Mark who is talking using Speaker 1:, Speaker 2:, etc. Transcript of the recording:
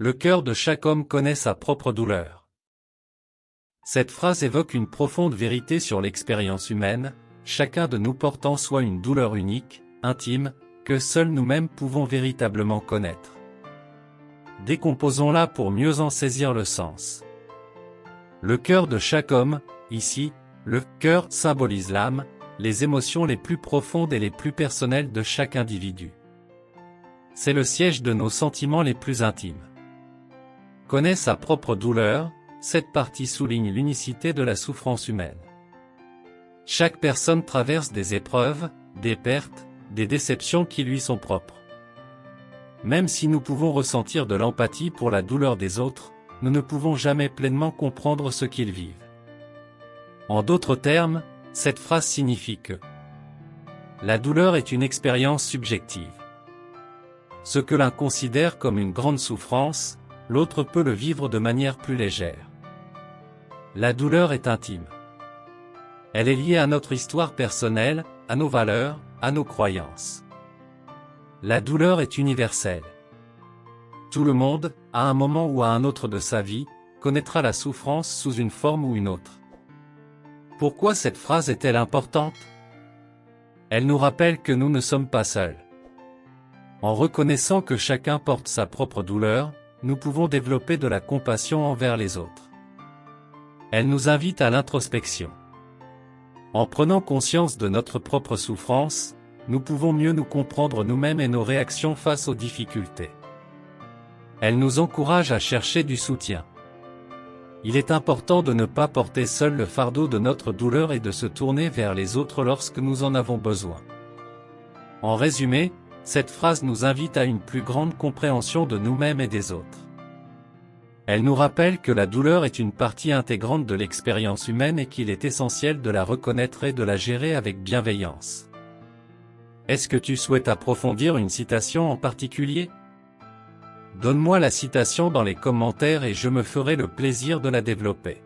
Speaker 1: Le cœur de chaque homme connaît sa propre douleur. Cette phrase évoque une profonde vérité sur l'expérience humaine, chacun de nous porte en soi une douleur unique, intime, que seuls nous-mêmes pouvons véritablement connaître. Décomposons-la pour mieux en saisir le sens. Le cœur de chaque homme, ici, le cœur symbolise l'âme, les émotions les plus profondes et les plus personnelles de chaque individu. C'est le siège de nos sentiments les plus intimes. Connaît sa propre douleur, cette partie souligne l'unicité de la souffrance humaine. Chaque personne traverse des épreuves, des pertes, des déceptions qui lui sont propres. Même si nous pouvons ressentir de l'empathie pour la douleur des autres, nous ne pouvons jamais pleinement comprendre ce qu'ils vivent. En d'autres termes, cette phrase signifie que la douleur est une expérience subjective. Ce que l'un considère comme une grande souffrance, l'autre peut le vivre de manière plus légère. La douleur est intime. Elle est liée à notre histoire personnelle, à nos valeurs, à nos croyances. La douleur est universelle. Tout le monde, à un moment ou à un autre de sa vie, connaîtra la souffrance sous une forme ou une autre. Pourquoi cette phrase est-elle importante? Elle nous rappelle que nous ne sommes pas seuls. En reconnaissant que chacun porte sa propre douleur, nous pouvons développer de la compassion envers les autres. Elle nous invite à l'introspection. En prenant conscience de notre propre souffrance, nous pouvons mieux nous comprendre nous-mêmes et nos réactions face aux difficultés. Elle nous encourage à chercher du soutien. Il est important de ne pas porter seul le fardeau de notre douleur et de se tourner vers les autres lorsque nous en avons besoin. En résumé, cette phrase nous invite à une plus grande compréhension de nous-mêmes et des autres. Elle nous rappelle que la douleur est une partie intégrante de l'expérience humaine et qu'il est essentiel de la reconnaître et de la gérer avec bienveillance. Est-ce que tu souhaites approfondir une citation en particulier? Donne-moi la citation dans les commentaires et je me ferai le plaisir de la développer.